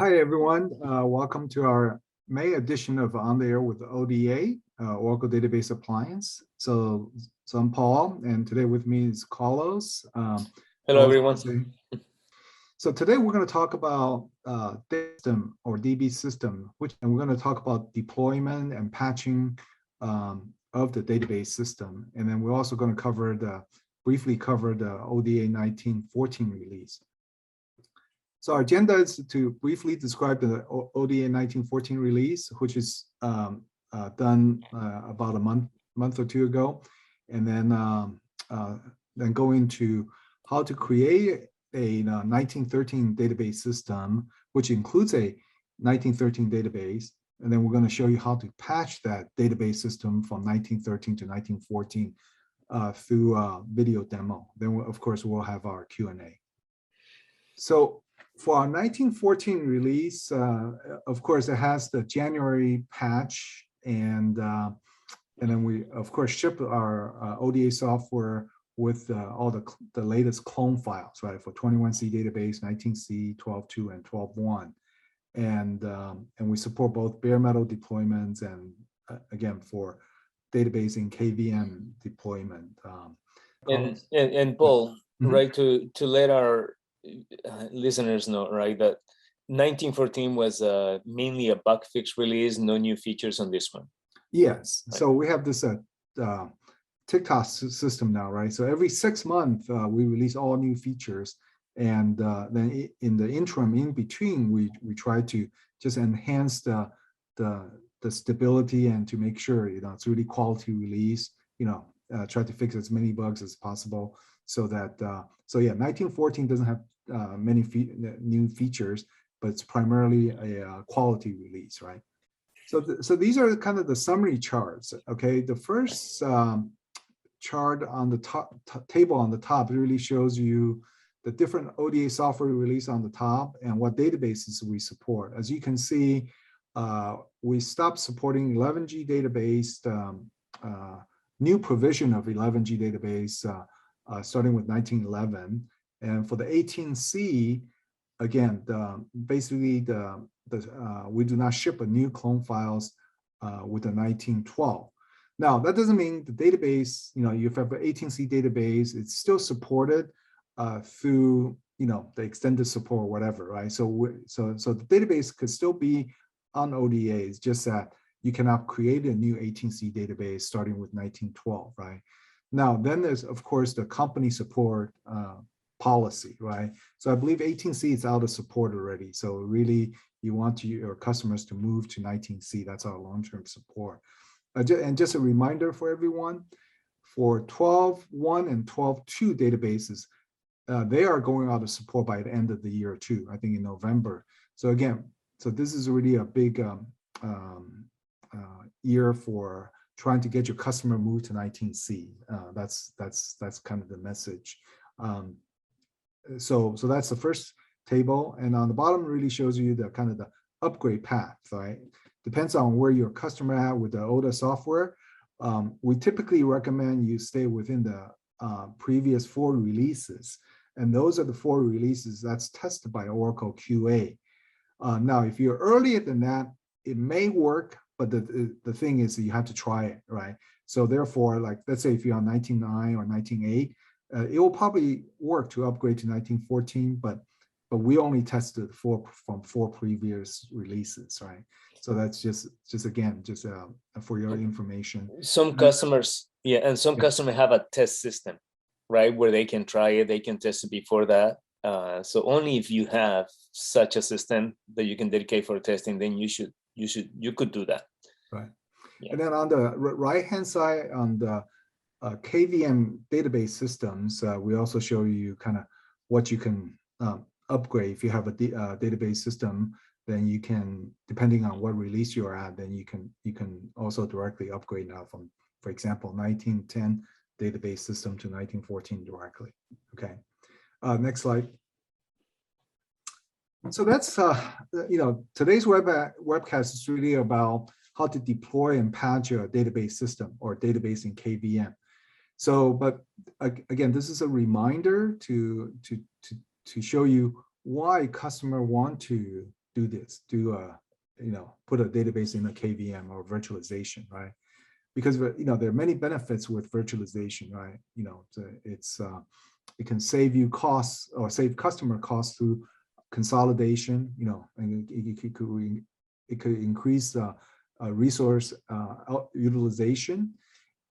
Hi, everyone. Welcome to our May edition of On the Air with ODA, Oracle Database Appliance. So I'm Paul, and today with me is Carlos. Hello, everyone. So today we're going to talk about system or DB system, and we're going to talk about deployment and patching of the database system. And then we're also going to briefly cover the ODA 1914 release. So our agenda is to briefly describe the ODA 1914 release, which is done about a month or two ago, and then go into how to create a 1913 database system, which includes a 1913 database, and then we're going to show you how to patch that database system from 1913 to 1914 through a video demo. Then, of course, we'll have our Q&A. So for our 1914 release, of course, it has the January patch, and then we, of course, ship our ODA software with all the latest clone files, right, for 21C database, 19C, 12.2, and 12.1. And we support both bare metal deployments and, again, for database in KVM deployment. And Paul, right, to let our listeners know, right, that 1914 was mainly a bug fix release, no new features on this one. Yes, right. So we have this TikTok system now, right? So every 6 months we release all new features, and then in the interim, in between, we try to just enhance the stability and to make sure it's really quality release. Try to fix as many bugs as possible, so that so yeah, 1914 doesn't have many new features, but it's primarily a quality release, right? So these are kind of the summary charts. Okay, the first chart on the top table on the top really shows you the different ODA software release on the top and what databases we support. As you can see, we stopped supporting 11G database, new provision of 11G database starting with 1911. And for the 18C, again, basically we do not ship a new clone files with the 1912. Now, that doesn't mean the database, if you have an 18C database, it's still supported through, the extended support or whatever, right? So the database could still be on ODA. It's just that you cannot create a new 18C database starting with 1912, right? Now, then there's, of course, the company support policy, right? So I believe 18C is out of support already. So really, you want your customers to move to 19C. That's our long-term support. And just a reminder for everyone, for 12.1 and 12.2 databases, they are going out of support by the end of the year too, I think in November. So again, this is really a big year for trying to get your customer moved to 19C. That's kind of the message. So that's the first table, and on the bottom really shows you the kind of the upgrade path, right? Depends on where your customer at with the ODA software. We typically recommend you stay within the previous 4 releases, and those are the 4 releases that's tested by Oracle QA. Now, if you're earlier than that, it may work, but the thing is that you have to try it, right? So therefore, like, let's say if you're on 19.9 or 19.8, it will probably work to upgrade to 1914, but we only tested from 4 previous releases, right? So that's just again, for your information. Some customers, and some customers have a test system, right, where they can try it, they can test it before that. So only if you have such a system that you can dedicate for testing, then you could do that. Right. Yeah. And then on the right-hand side, on the KVM database systems, we also show you kind of what you can upgrade. If you have a database system, then you can, depending on what release you're at, then you can also directly upgrade now from, for example, 1910 database system to 1914 directly. Okay. Next slide. So that's today's webcast is really about how to deploy and patch a database system or database in KVM. So, but again, this is a reminder to show you why customer want to do this, put a database in a KVM or virtualization, right? Because there are many benefits with virtualization, right? It can save you costs or save customer costs through consolidation, and it could increase resource utilization.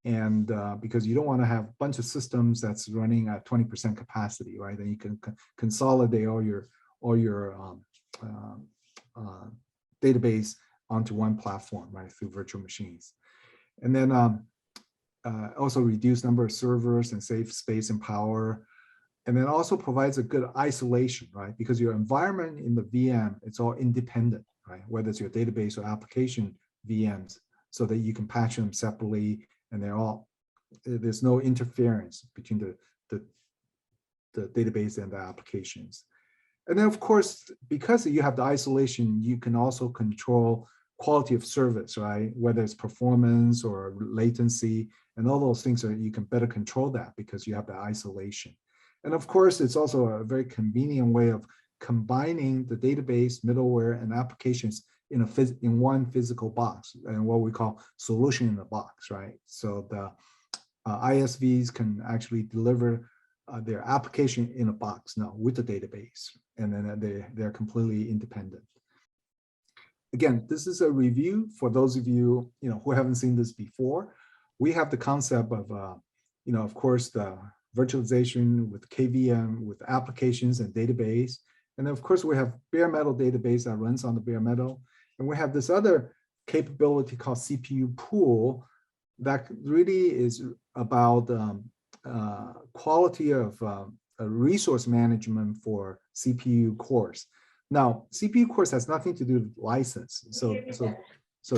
And because you don't want to have a bunch of systems that's running at 20% capacity, right? Then you can consolidate all your database onto one platform, right, through virtual machines. And then also reduce number of servers and save space and power. And then also provides a good isolation, right? Because your environment in the VM, it's all independent, right? Whether it's your database or application VMs, so that you can patch them separately, and there's no interference between the database and the applications. And then, of course, because you have the isolation, you can also control quality of service, right? Whether it's performance or latency, and all those things, you can better control that because you have the isolation. And of course, it's also a very convenient way of combining the database, middleware, and applications in one physical box, and what we call solution in a box, right? So the ISVs can actually deliver their application in a box now with the database, and then they're completely independent. Again, this is a review for those of you who haven't seen this before. We have the concept of of course, the virtualization with KVM, with applications and database. And then of course we have bare metal database that runs on the bare metal. And we have this other capability called CPU pool that really is about quality of resource management for CPU cores. Now, CPU cores has nothing to do with license. So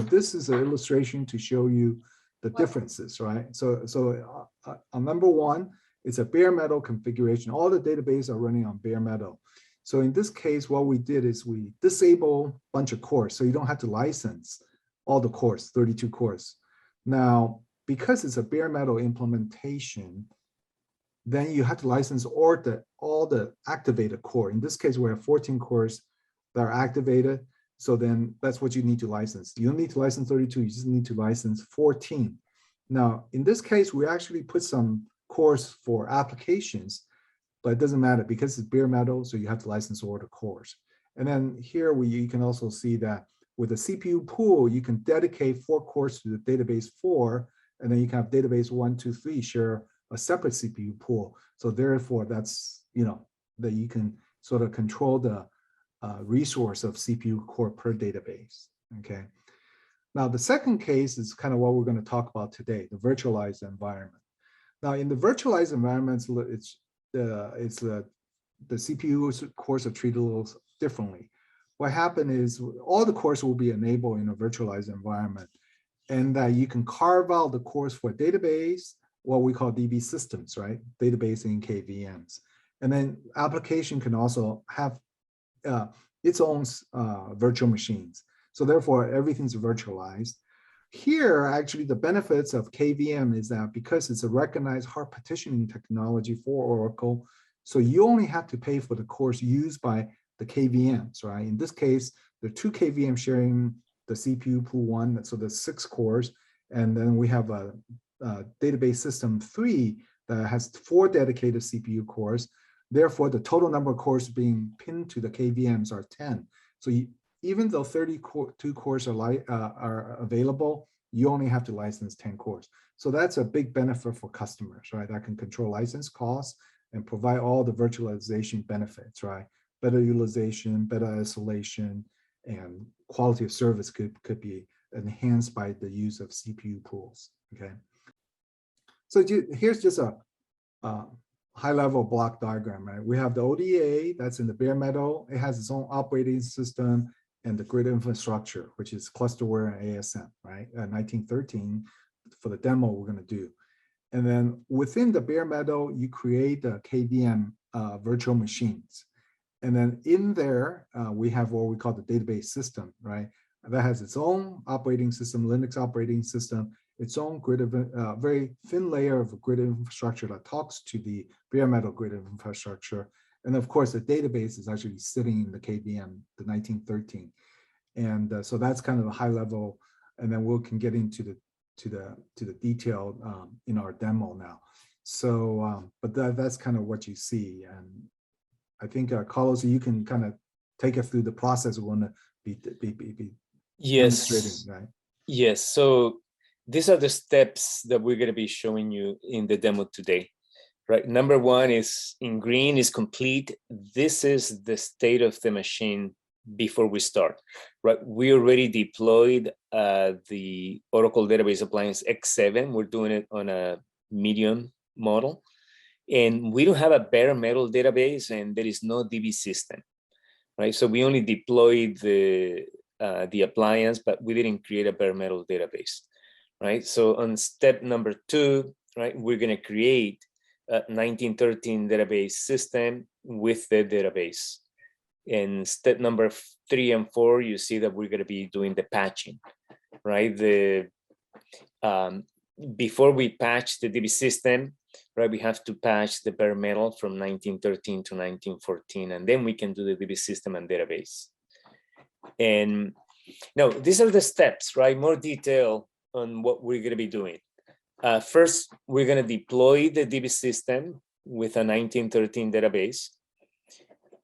this is an illustration to show you the differences, right? So on number one, it's a bare metal configuration. All the databases are running on bare metal. So in this case, what we did is we disable a bunch of cores, so you don't have to license all the cores, 32 cores. Now, because it's a bare metal implementation, then you have to license all the activated core. In this case, we have 14 cores that are activated. So then that's what you need to license. You don't need to license 32, you just need to license 14. Now, in this case, we actually put some cores for applications, but it doesn't matter because it's bare metal, so you have to license all the cores. And then here you can also see that with the CPU pool, you can dedicate 4 cores to the database 4, and then you can have database 1, 2, 3 share a separate CPU pool. So therefore, that's, that you can sort of control the resource of CPU core per database, okay? Now, the second case is kind of what we're going to talk about today, the virtualized environment. Now, in the virtualized environments, the CPU cores are treated a little differently. What happened is all the cores will be enabled in a virtualized environment, and that you can carve out the cores for database, what we call DB systems, right? Database in KVMs. And then application can also have its own virtual machines. So therefore, everything's virtualized. Here, actually, the benefits of KVM is that because it's a recognized hard partitioning technology for Oracle, so you only have to pay for the cores used by the KVMs, right? In this case, there are 2 KVMs sharing the CPU pool 1, so there's 6 cores. And then we have a database system 3 that has 4 dedicated CPU cores. Therefore, the total number of cores being pinned to the KVMs are 10. So even though 32 cores are available, you only have to license 10 cores. So that's a big benefit for customers, right? That can control license costs and provide all the virtualization benefits, right? Better utilization, better isolation, and quality of service could be enhanced by the use of CPU pools, okay? So here's just a high-level block diagram, right? We have the ODA that's in the bare metal. It has its own operating system and the grid infrastructure, which is clusterware and ASM, right? 1913 for the demo we're going to do. And then within the bare metal, you create the KVM virtual machines. And then in there, we have what we call the database system, right? That has its own operating system, Linux operating system, its own grid of very thin layer of grid infrastructure that talks to the bare metal grid infrastructure. And of course, the database is actually sitting in the KVM, the 1913. And so that's kind of a high level, and then we can get into the detail in our demo now. So, but that's kind of what you see. And I think Carlos, you can kind of take us through the process we want to be demonstrating, right? Yes. So these are the steps that we're going to be showing you in the demo today. Right. Number one is in green is complete. This is the state of the machine before we start. Right. We already deployed the Oracle Database Appliance X7. We're doing it on a medium model. And we don't have a bare metal database, and there is no DB system. Right. So we only deployed the appliance, but we didn't create a bare metal database. Right. So on step number 2, right, we're going to create a 1913 database system with the database. And step number 3 and 4, you see that we're going to be doing the patching, right? Before we patch the DB system, right, we have to patch the bare metal from 1913 to 1914, and then we can do the DB system and database. And now these are the steps, right? More detail on what we're going to be doing. First, we're going to deploy the DB system with a 1913 database,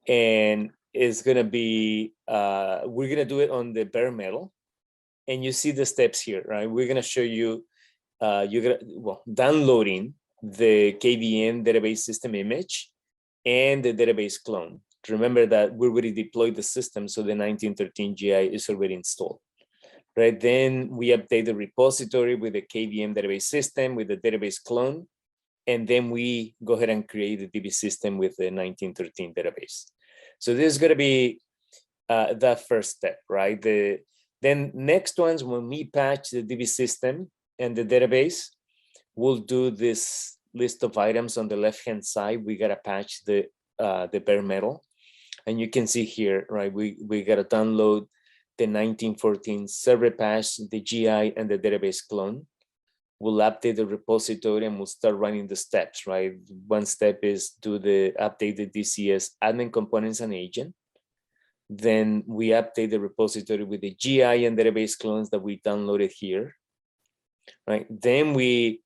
and it's going to be, we're going to do it on the bare metal. And you see the steps here, right? We're going to show you, downloading the KVM database system image and the database clone. Remember that we already deployed the system, so the 1913 GI is already installed. Right, then we update the repository with the KVM database system with the database clone, and then we go ahead and create the DB system with the 1913 database. So this is going to be that first step, right? Then next ones, when we patch the DB system and the database, we'll do this list of items on the left-hand side. We got to patch the bare metal, and you can see here, right? We got to download the 1914 server patch, the GI, and the database clone. We'll update the repository and we'll start running the steps, right? One step is do the update the DCS admin components and agent. Then we update the repository with the GI and database clones that we downloaded here, right? Then we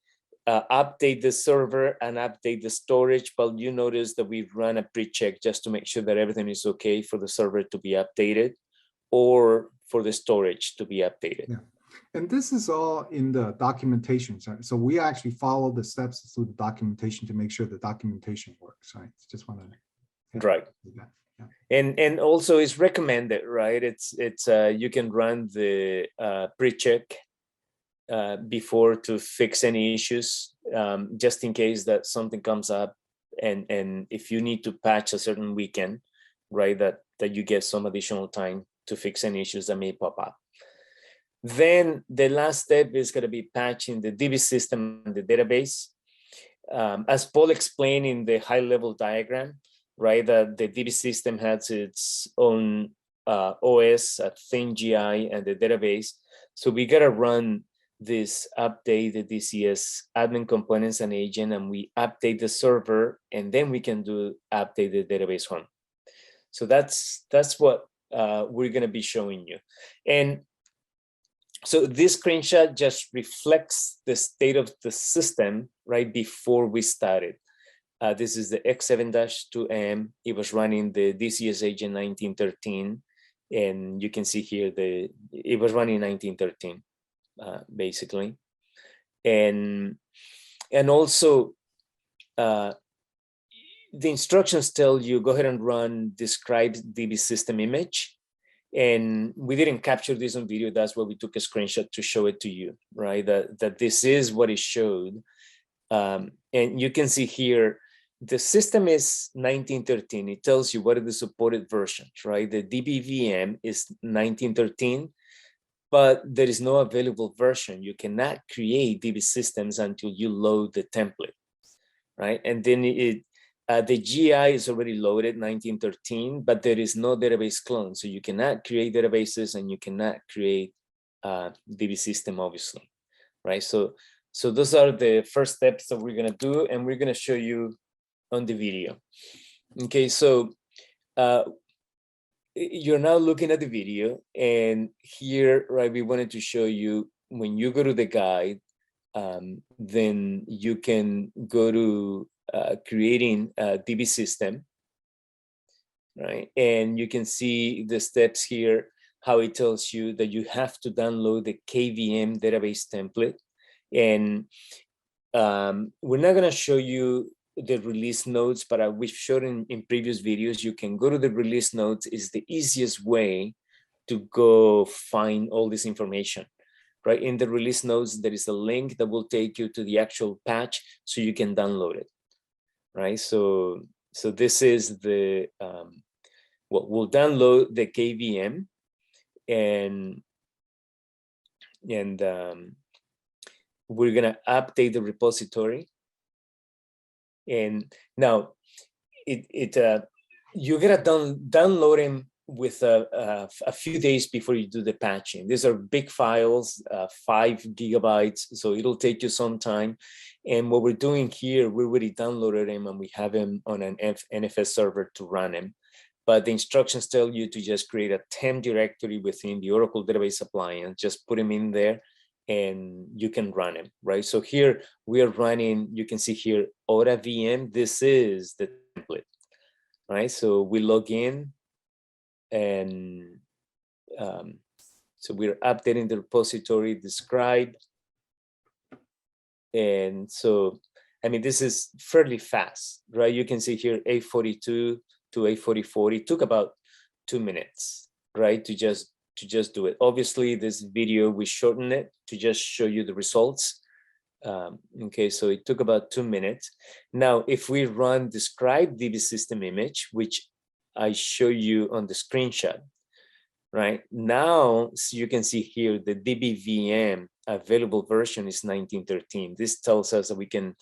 update the server and update the storage, but you notice that we run a pre-check just to make sure that everything is okay for the server to be updated or for the storage to be updated. Yeah. And this is all in the documentation. So we actually follow the steps through the documentation to make sure the documentation works, right? Just want to right. Yeah. And also it's recommended, right? It's you can run the pre-check before to fix any issues, just in case that something comes up, and if you need to patch a certain weekend, right, that you get some additional time to fix any issues that may pop up. Then the last step is going to be patching the DB system and the database. As Paul explained in the high-level diagram, right, that the DB system has its own OS, a thin GI, and the database. So we got to run this update the DCS admin components and agent, and we update the server, and then we can do update the database one. So that's what we're going to be showing you. And so this screenshot just reflects the state of the system right before we started. This is the X7-2M. It was running the DCS Agent 1913, and you can see here it was running 1913 basically. And also the instructions tell you go ahead and run describe DB system image. And we didn't capture this on video. That's why we took a screenshot to show it to you, right? That this is what it showed. And you can see here, the system is 1913. It tells you what are the supported versions, right? The DBVM is 1913, but there is no available version. You cannot create DB systems until you load the template, right? And then the GI is already loaded 1913, but there is no database clone. So you cannot create databases and you cannot create DB system, obviously, right? So those are the first steps that we're gonna do, and we're gonna show you on the video. Okay, so you're now looking at the video, and here, right, we wanted to show you when you go to the guide, then you can go to creating a DB system, right? And you can see the steps here, how it tells you that you have to download the KVM database template. And we're not going to show you the release notes, but we've shown in previous videos. You can go to the release notes. Is the easiest way to go find all this information, right? In the release notes, there is a link that will take you to the actual patch so you can download it, right? So this is the, well, we'll download the KVM, and we're gonna update the repository. And now you're gonna download them with a few days before you do the patching. These are big files, 5 gigabytes, so it'll take you some time. And what we're doing here, we already downloaded them and we have them on an NFS server to run them. But the instructions tell you to just create a temp directory within the Oracle Database Appliance, just put them in there and you can run them, right? So here we are running, you can see here, ODA VM, this is the template, right? So we log in, and so we're updating the repository describe. And so, I mean, this is fairly fast, right? You can see here 842 to 844. It took about 2 minutes, right? To just do it. Obviously, this video, we shortened it to just show you the results. Okay, so it took about 2 minutes. Now, if we run describe DB system image, which I show you on the screenshot, right? Now, so you can see here the DBVM available version is 1913. This tells us that we can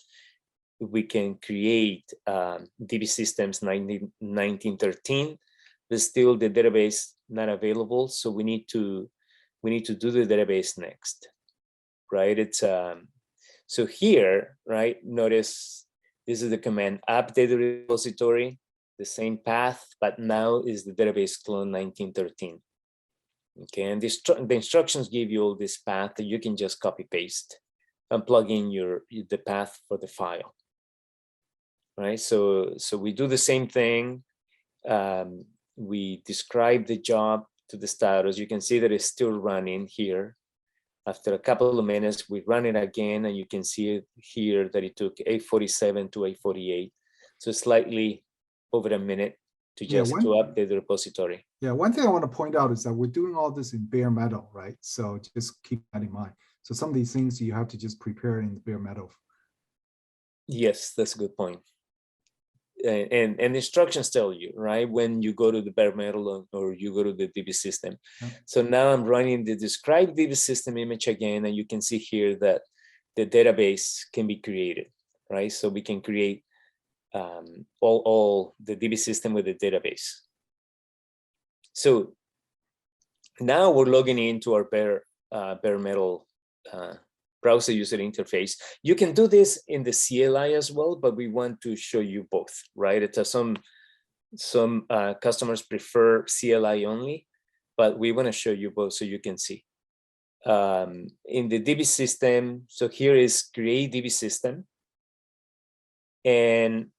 create DB systems 1913, but still the database not available. So we need to do the database next, right? It's so here, right? Notice this is the command update the repository, the same path, but now is the database clone 1913. Okay, and the instructions give you all this path that you can just copy paste and plug in the path for the file, right? So we do the same thing. We describe the job to the status. You can see that it's still running here. After a couple of minutes, we run it again, and you can see it here that it took 847 to 848. So slightly over a minute to just to update the repository. Yeah, one thing I want to point out is that we're doing all this in bare metal, right? So just keep that in mind. So some of these things you have to just prepare in bare metal. Yes, that's a good point. And instructions tell you, right, when you go to the bare metal or you go to the DB system. Yeah. So now I'm running the describe DB system image again, and you can see here that the database can be created, right? So we can create all the DB system with the database. So now we're logging into our bare metal browser user interface. You can do this in the CLI as well, but we want to show you both, right? It's some customers prefer CLI only, but we want to show you both so you can see. In the DB system, so here is create DB system. And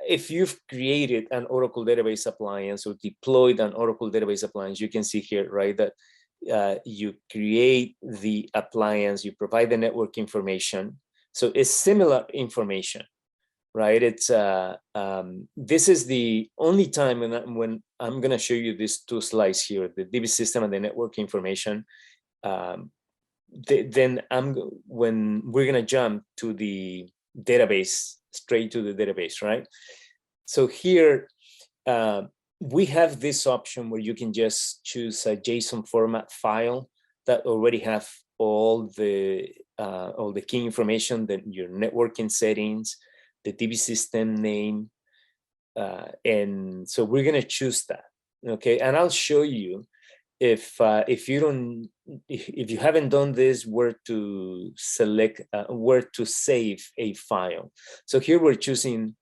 if you've created an Oracle Database Appliance or deployed an Oracle Database Appliance, you can see here, right, that you create the appliance, you provide the network information. So it's similar information, right? It's this is the only time when I'm going to show you these two slides here, the DB system and the network information. Then when we're going to jump to the database, straight to the database, right? So here we have this option where you can just choose a JSON format file that already have all the key information, that your networking settings, the DB system name, and so we're going to choose that. Okay, and I'll show you if you haven't done this, where to select where to save a file. So here we're choosing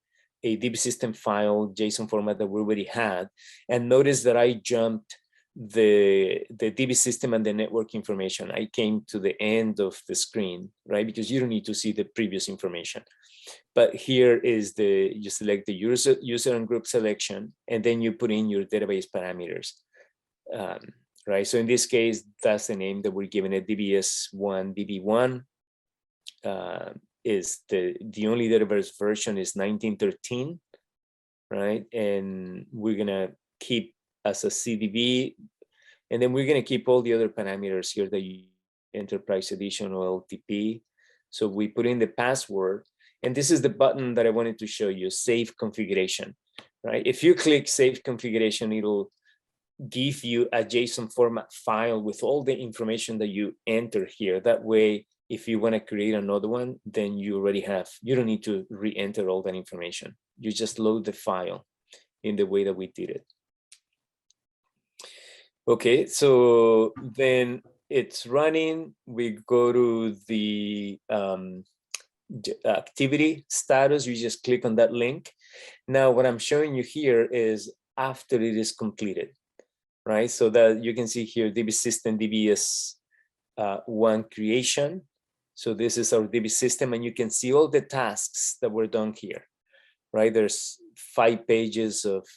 a DB system file, JSON format that we already had. And notice that I jumped the DB system and the network information. I came to the end of the screen, right? Because you don't need to see the previous information. But here is you select the user and group selection, and then you put in your database parameters, right? So in this case, that's the name that we're giving it, DBS1, DB1. Is the only database version is 1913, right? And we're gonna keep as a CDB, and then we're gonna keep all the other parameters here, the enterprise edition or LTP. So we put in the password, and this is the button that I wanted to show you, save configuration, right? If you click save configuration, it'll give you a JSON format file with all the information that you enter here. That way, if you want to create another one, then you already have, you don't need to re-enter all that information. You just load the file in the way that we did it. Okay, so then it's running. We go to the activity status. You just click on that link. Now, what I'm showing you here is after it is completed, right? So that you can see here, DB system, DBS1 creation. So this is our DB system, and you can see all the tasks that were done here, right? There's 5 pages of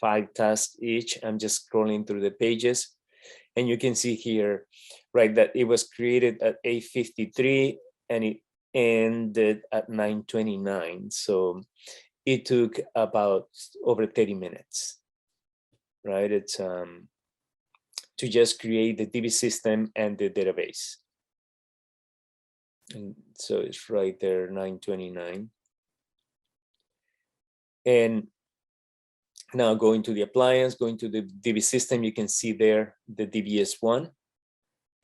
5 tasks each. I'm just scrolling through the pages, and you can see here, right, that it was created at 8:53 and it ended at 9:29. So it took about over 30 minutes, right? It's to just create the DB system and the database. And so it's right there, 9:29. And now going to the appliance, going to the DB system, you can see there the DBS1,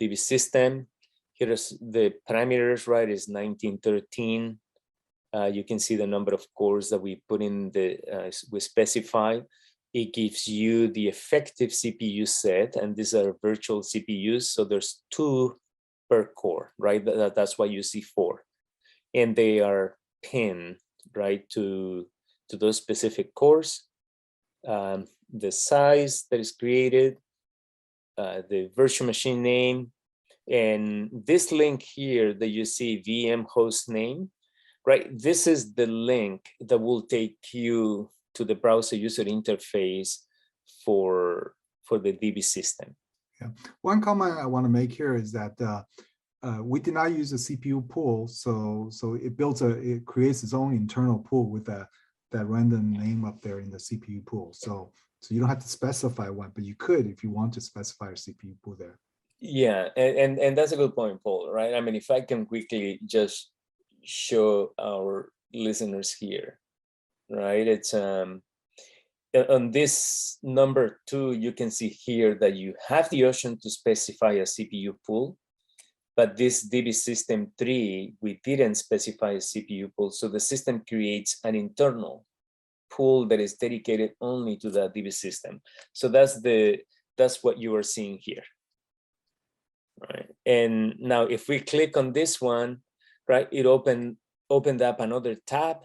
DB system. Here's the parameters, right, is 1913. You can see the number of cores that we put in we specify. It gives you the effective CPU set, and these are virtual CPUs. So there's 2 per core, right? That's why you see 4. And they are pinned, right, to those specific cores. The size that is created, the virtual machine name, and this link here that you see, VM host name, right? This is the link that will take you to the browser user interface for the DB system. Yeah. One comment I want to make here is that we did not use a CPU pool, so it creates its own internal pool with that random name up there in the CPU pool. So you don't have to specify one, but you could if you want to specify a CPU pool there. Yeah, and that's a good point, Paul, right? I mean, if I can quickly just show our listeners here, right? It's on this number 2, you can see here that you have the option to specify a CPU pool, but this DB system 3, we didn't specify a CPU pool, so the system creates an internal pool that is dedicated only to that DB system. So that's what you are seeing here, right? And now if we click on this one, right, it opened up another tab,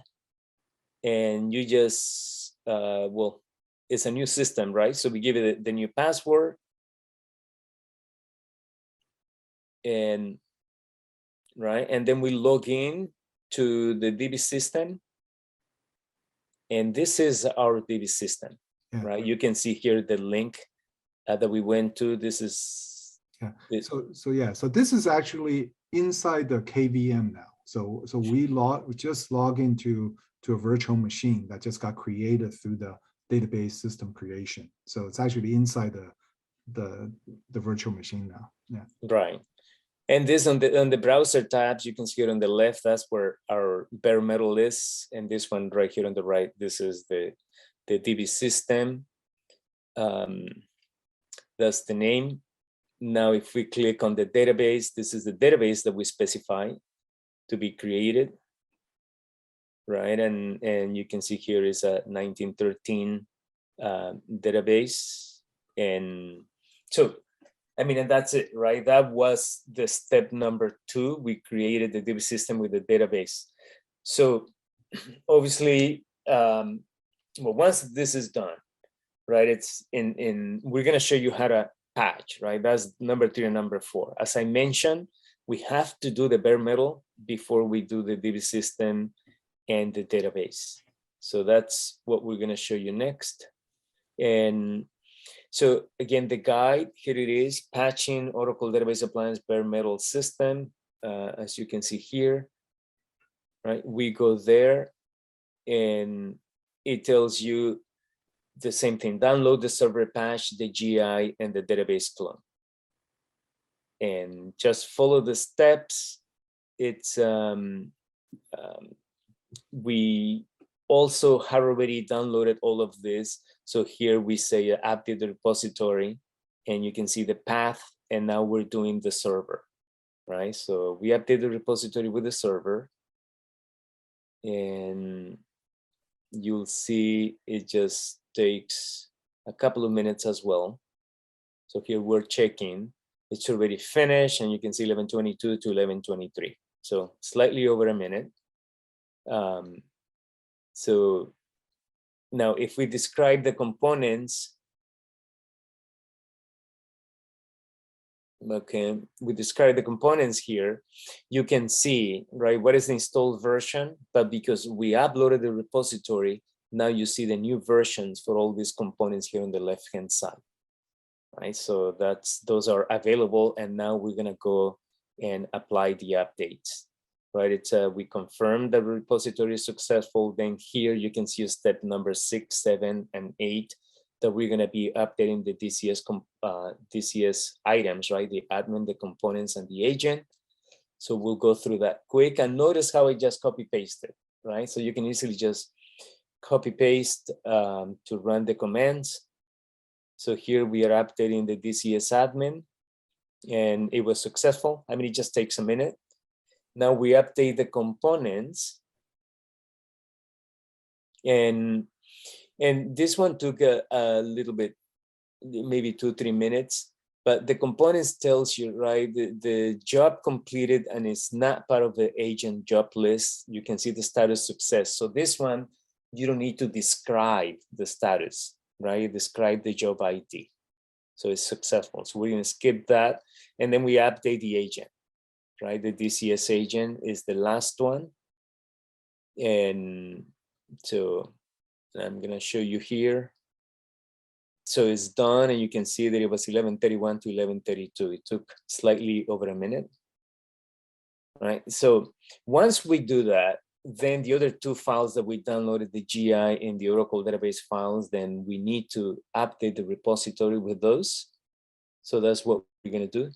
and you just well, it's a new system, right? So we give it the new password, and right, and then we log in to the DB system, and this is our DB system. Yeah. Right? You can see here the link that we went to. This is So this is actually inside the KVM now. So we just log into a virtual machine that just got created through the database system creation. So it's actually inside the virtual machine now. Yeah. Right. And this on the browser tabs, you can see it on the left, that's where our bare metal is. And this one right here on the right, this is the DB system. That's the name. Now, if we click on the database, this is the database that we specify to be created, right? And you can see here is a 1913 database. And so, I mean, and that's it, right? That was the step number 2. We created the DB system with the database. So obviously, well, once this is done, right, it's we're going to show you how to patch, right? That's number 3 and number 4. As I mentioned, we have to do the bare metal before we do the DB system and the database. So that's what we're going to show you next. And so again, the guide, here it is, patching Oracle Database Appliance bare metal system. As you can see here, right? We go there and it tells you the same thing: download the server patch, the GI, and the database clone. And just follow the steps. It's we also have already downloaded all of this. So here we say update the repository, and you can see the path. And now we're doing the server, right? So we update the repository with the server, and you'll see it just takes a couple of minutes as well. So here we're checking, it's already finished, and you can see 1122 to 1123. So slightly over a minute. So now if we describe the components, okay, we describe the components here, you can see, right, what is the installed version, but because we uploaded the repository, now you see the new versions for all these components here on the left-hand side, right? So those are available, and now we're gonna go and apply the updates, right? It's we confirm the repository is successful. Then here you can see step number 6, 7, and 8, that we're going to be updating the DCS items, right? The admin, the components, and the agent. So we'll go through that quick, and notice how I just copy pasted, right? So you can easily just copy paste to run the commands. So here we are updating the DCS admin, and it was successful. I mean, it just takes a minute. Now we update the components, and this one took a little bit, maybe 2-3 minutes, but the components tells you, right, the job completed, and it's not part of the agent job list. You can see the status success. So this one, you don't need to describe the status, right? Describe the job ID. So it's successful. So we're going to skip that, and then we update the agent, right? The DCS agent is the last one. And so I'm going to show you here. So it's done, and you can see that it was 11:31 to 11:32. It took slightly over a minute, right? So once we do that, then the other 2 files that we downloaded, the GI and the Oracle database files, then we need to update the repository with those. So that's what we're going to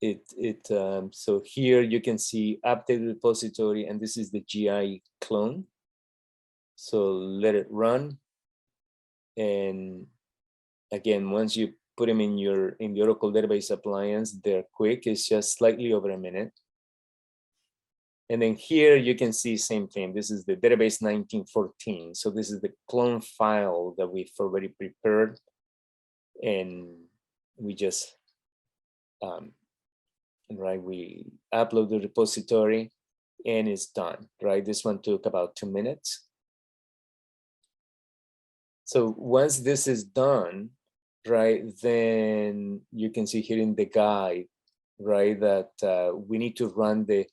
do. So here you can see update repository, and this is the GI clone. So let it run, and again, once you put them in the Oracle Database Appliance, they're quick. It's just slightly over a minute. And then here you can see same thing. This is the database 1914. So this is the clone file that we've already prepared, and we just right, we upload the repository, and it's done, right? This one took about 2 minutes. So once this is done, right, then you can see here in the guide, right, that we need to run the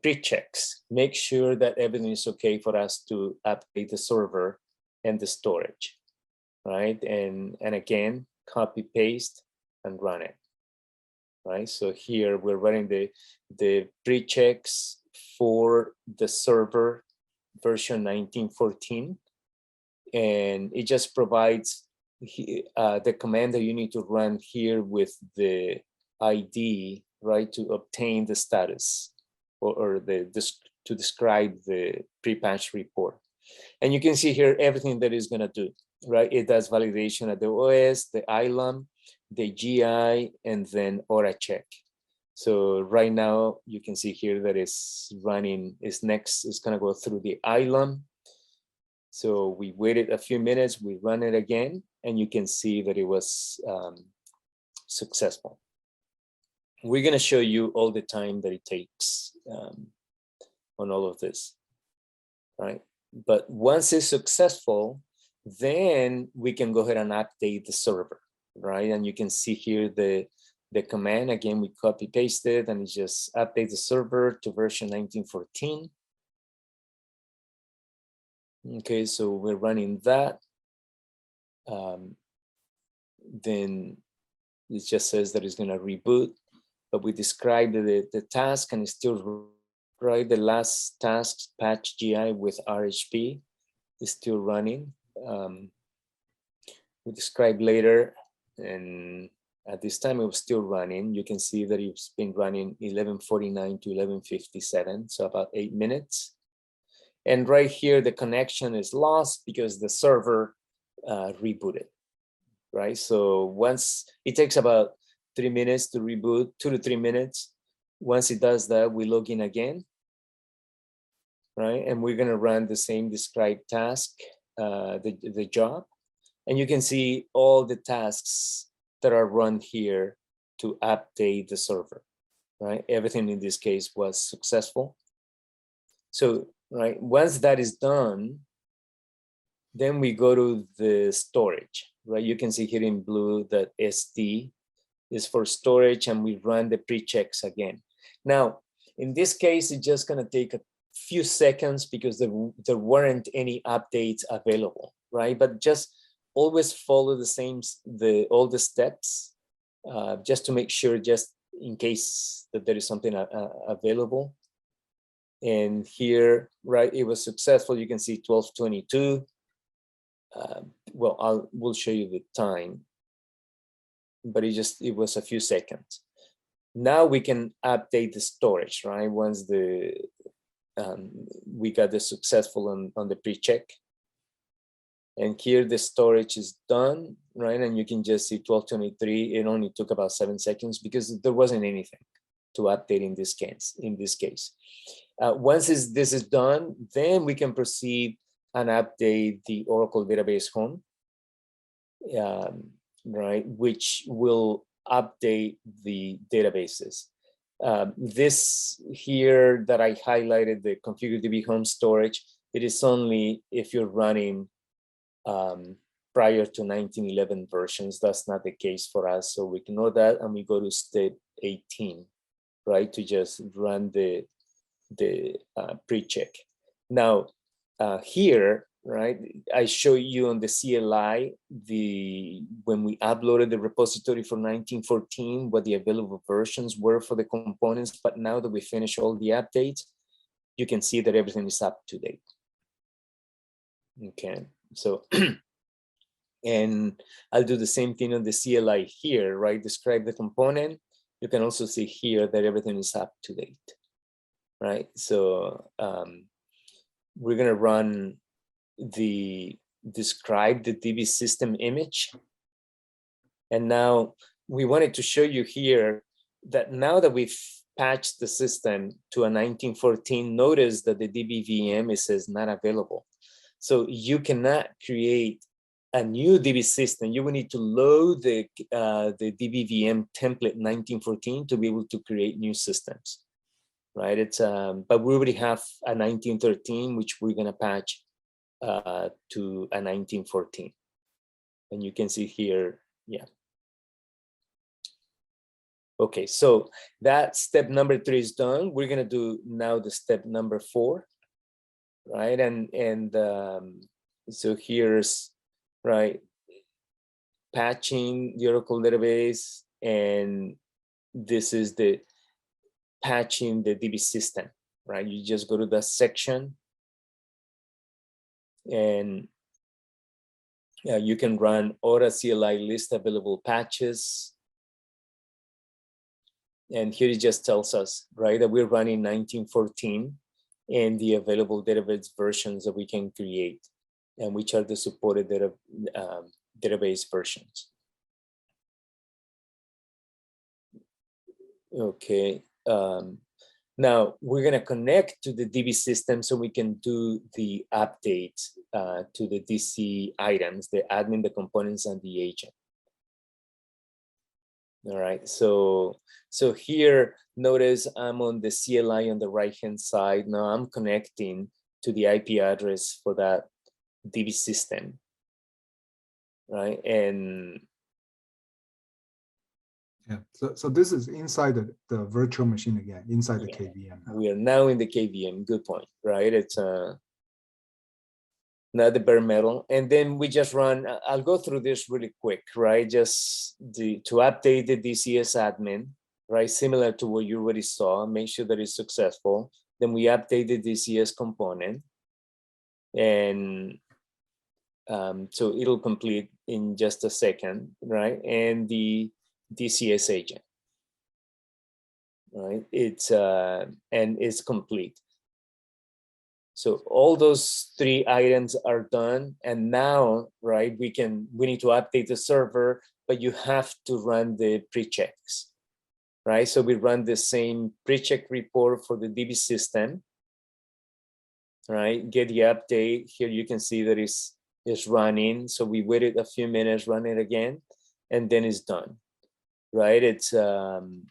pre-checks, make sure that everything is okay for us to update the server and the storage, right? And again, copy paste and run it, right? So here we're running the pre-checks for the server version 1914. And it just provides the command that you need to run here with the ID, right, to obtain the status or to describe the Prepatch report. And you can see here everything that it's going to do, right? It does validation at the OS, the ILAM, the GI, and then ODA check. So right now you can see here that it's running, it's going to go through the ILAM. So we waited a few minutes, we run it again, and you can see that it was successful. We're going to show you all the time that it takes on all of this. right? But once it's successful, then we can go ahead and update the server, right? And you can see here the command. Again, we copy paste it and it just update the server to version 1914. Okay, so we're running that. Then it just says that it's going to reboot, but we described the task and it's still right. The last task, patch GI with RHP, is still running. We described later, and at this time it was still running. You can see that it's been running 11:49 to 11:57, so about 8 minutes. And right here, the connection is lost because the server rebooted, right? So once it takes about 3 minutes to reboot, 2 to 3 minutes. Once it does that, we log in again, right? And we're gonna run the same described task, the job. And you can see all the tasks that are run here to update the server, right? Everything in this case was successful. So, right, once that is done, then we go to the storage, right? You can see here in blue that SD is for storage, and we run the pre-checks again. Now, in this case, it's just gonna take a few seconds because there weren't any updates available, right? But just always follow all the steps just to make sure, just in case that there is something available. And here, right, it was successful. You can see 12:22. Well, we'll show you the time, but it was a few seconds. Now we can update the storage, right? Once we got the successful on the pre-check. And here the storage is done, right? And you can just see 12:23. It only took about 7 seconds because there wasn't anything to update in this case. Once this is done, then we can proceed and update the Oracle Database Home, right? Which will update the databases. This here that I highlighted, the configure DB home storage, it is only if you're running prior to 1911 versions. That's not the case for us, so we ignore that and we go to step 18, right, to just run the pre-check. Now here, right, I show you on the CLI when we uploaded the repository for 1914 what the available versions were for the components, but now that we finish all the updates, you can see that everything is up to date. Okay, so and I'll do the same thing on the CLI here, right? Describe the component. You can also see here that everything is up to date, right? So we're gonna run describe the DB system image. And now we wanted to show you here that now that we've patched the system to a 1914, notice that the DB VM, it says not available. So you cannot create a new DB system. You will need to load the DB VM template 1914 to be able to create new systems, right? But we already have a 1913, which we're gonna patch to a 1914. And you can see here, yeah. Okay, so that step number 3 is done. We're gonna do now the step number 4, right? And so here's, right, patching the Oracle database, and this is the patching the DB system, right? You just go to that section and you can run ODA CLI list available patches. And here it just tells us, right, that we're running 1914 and the available database versions that we can create and which are the supported database versions. Okay. Now we're going to connect to the DB system so we can do the update to the DC items, the admin, the components, and the agent. All right, so here, notice I'm on the CLI on the right-hand side. Now I'm connecting to the IP address for that DB system, right? And yeah, so this is inside the virtual machine again, inside the yeah, KVM now. we are now in the KVM. Good point, right? It's not the bare metal. And then we just run, I'll go through this really quick, right? Just to update the DCS admin, right? Similar to what you already saw, make sure that it's successful. Then we update the DCS component. And so it'll complete in just a second, right? And the DCS agent, right? It's and it's complete. So all those three items are done, and now, right, we need to update the server, but you have to run the pre-checks, right? So we run the same pre-check report for the DB system, right? Get the update. Here you can see that it's running. So we waited a few minutes, run it again, and then it's done, right? And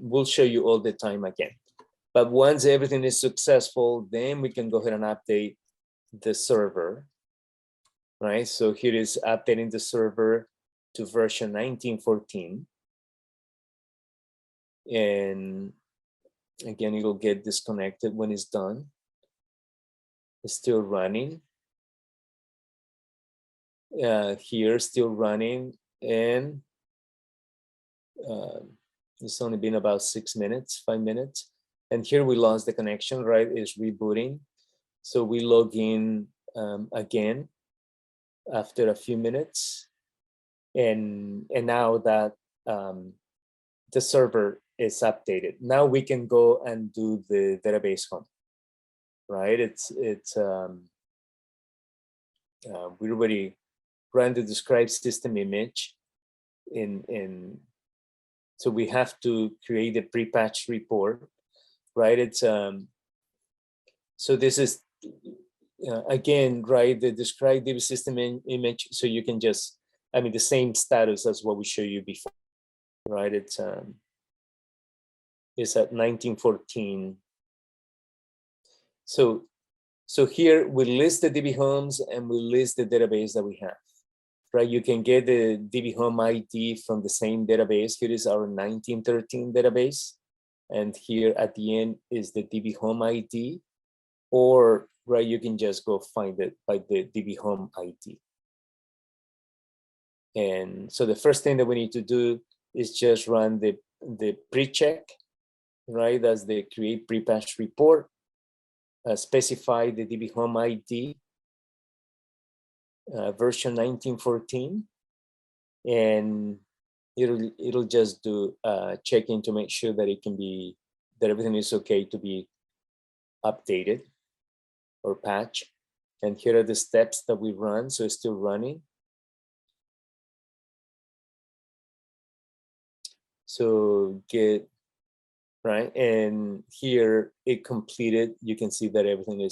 we'll show you all the time again. But once everything is successful, then we can go ahead and update the server, right? So here is updating the server to version 19.14. And again, it'll get disconnected when it's done. It's still running. Here, still running. And it's only been about 6 minutes, 5 minutes. And here we lost the connection, right? It's rebooting. So we log in again after a few minutes. And now that the server is updated, now we can go and do the database home, right? We already ran the described system image so we have to create a pre-patch report, right? So this is again, right, the described DB system image. So you can just, the same status as what we showed you before, right? It's at 19.14. So here we list the DB homes and we list the database that we have, right? You can get the DB home ID from the same database. Here is our 1913 database. And here at the end is the DB home ID, or right, you can just go find it by the DB home ID. And so the first thing that we need to do is just run the pre-check, right? That's the create pre-patch report, specify the DB home ID, version 19.14, and it'll just do checking to make sure that that everything is okay to be updated or patch. And here are the steps that we run. So it's still running. So get right, and here it completed. You can see that everything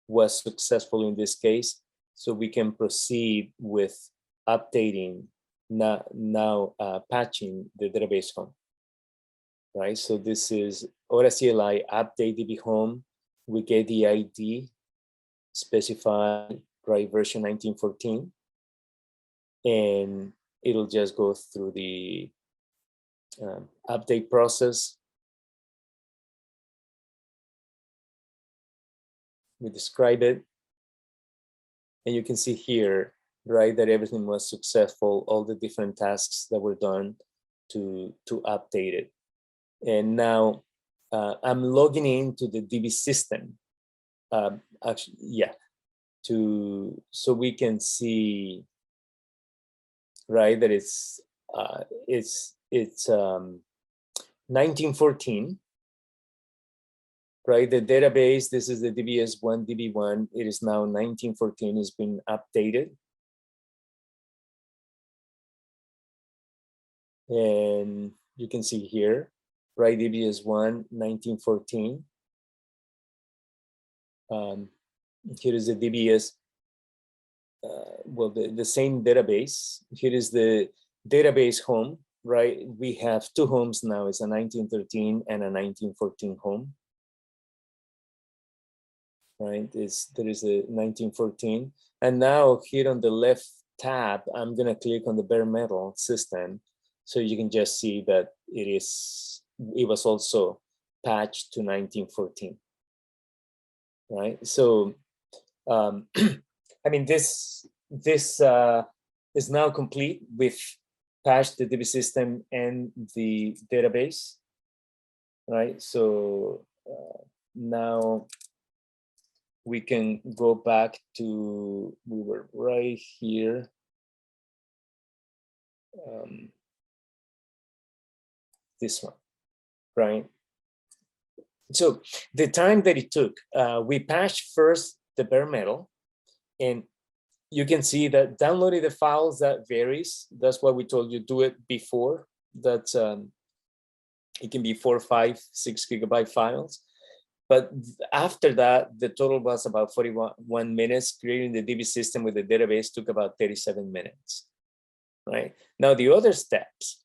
was successful in this case. So we can proceed with updating now patching the database home, right? So this is ODA CLI update DB home. We get the ID, specify, right, version 19.14, and it'll just go through the update process. We describe it, and you can see here, right, that everything was successful, all the different tasks that were done to update it. And now I'm logging into the DB system. Actually, yeah, so we can see, right, that it's 19.14. Right, the database, this is the DBS1, DB1. It is now 19.14, it's been updated. And you can see here, right, DBS1, 19.14. Here is the DBS, well, the same database. Here is the database home, right? We have two homes now. It's a 1913 and a 1914 home. right? There is a 1914. And now here on the left tab, I'm gonna click on the bare metal system. So you can just see that it was also patched to 1914, right? So, I mean, this is now complete. We've patched the DB system and the database, right? So now we can go back to, we were right here. This one, right? So the time that it took, we patched first the bare metal, and you can see that downloading the files, that varies. That's why we told you do it before. That's it can be 4, 5, 6 gigabyte files. But after that, the total was about 41 minutes. Creating the DB system with the database took about 37 minutes, right? Now the other steps,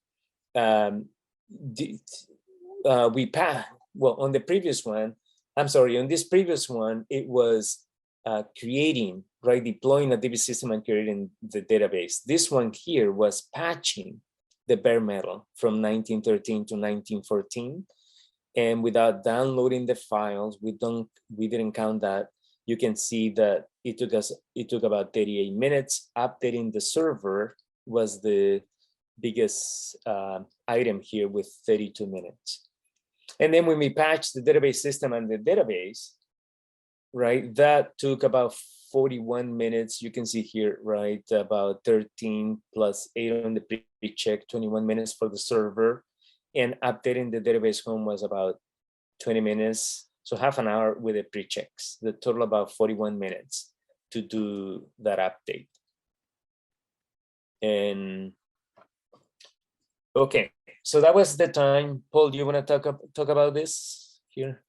we passed, well, on the previous one, I'm sorry, on this previous one, it was creating, right, deploying a DB system and creating the database. This one here was patching the bare metal from 1913 to 1914. And without downloading the files, we didn't count that. You can see that it took about 38 minutes. Updating the server was the biggest item here with 32 minutes. And then when we patched the database system and the database, right, that took about 41 minutes. You can see here, right, about 13 plus 8 on the pre-check, 21 minutes for the server. And updating the database home was about 20 minutes. So half an hour with the pre-checks. The total about 41 minutes to do that update. And okay, so that was the time. Paul, do you want to talk about this here?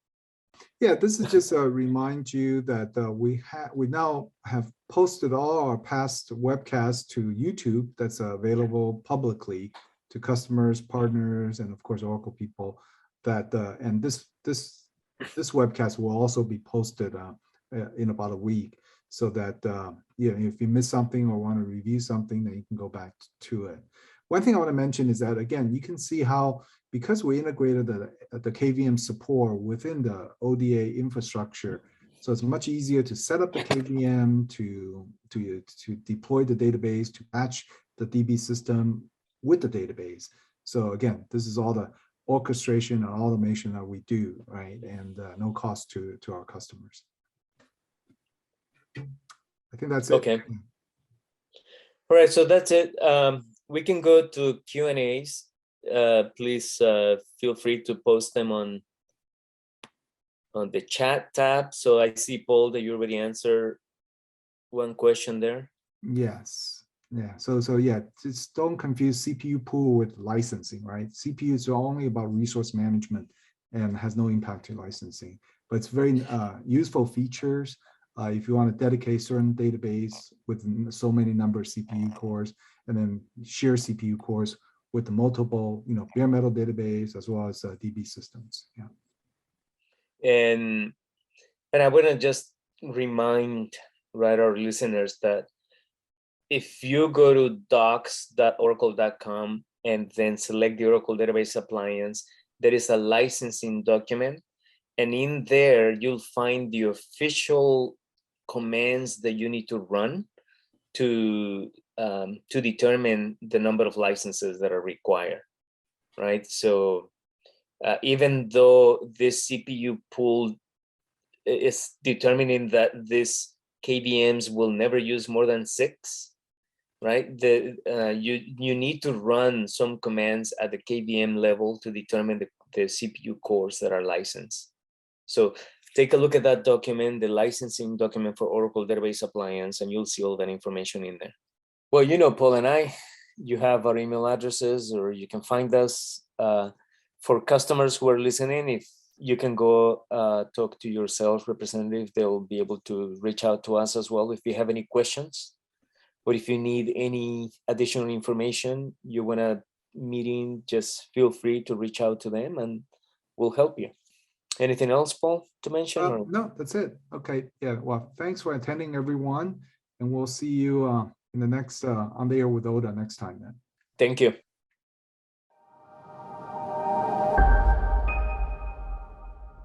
Yeah, this is just to remind you that we now have posted all our past webcasts to YouTube. That's available publicly to customers, partners, and of course Oracle people. That and this webcast will also be posted in about a week, so that if you miss something or want to review something, then you can go back to it. One thing I want to mention is that, again, you can see how, because we integrated the KVM support within the ODA infrastructure, so it's much easier to set up the KVM, to deploy the database, to patch the DB system with the database. So again, this is all the orchestration and automation that we do, right? And no cost to our customers. I think that's it. Okay. All right, so that's it. We can go to Q&As. Please feel free to post them on the chat tab. So I see, Paul, that you already answered one question there. Yes. Yeah. So yeah, just don't confuse CPU pool with licensing, right? CPU is only about resource management and has no impact to licensing. But it's very useful features if you want to dedicate certain database with so many number of CPU cores, and then share CPU cores with the multiple, bare metal database as well as DB systems. Yeah. And I want to just remind, right, our listeners that if you go to docs.oracle.com and then select the Oracle Database Appliance, there is a licensing document, and in there you'll find the official commands that you need to run to determine the number of licenses that are required, right? So even though this CPU pool is determining that these KVMs will never use more than 6, right? You need to run some commands at the KVM level to determine the CPU cores that are licensed. So take a look at that document, the licensing document for Oracle Database Appliance, and you'll see all that information in there. Well, Paul and I, you have our email addresses, or you can find us. For customers who are listening, if you can go talk to your sales representative, they'll be able to reach out to us as well if you have any questions, or if you need any additional information, you want a meeting, just feel free to reach out to them and we'll help you. Anything else, Paul, to mention? Or? No, that's it. Okay. Yeah. Well, thanks for attending, everyone, and we'll see you in the next on the air with ODA next time. Then. Thank you.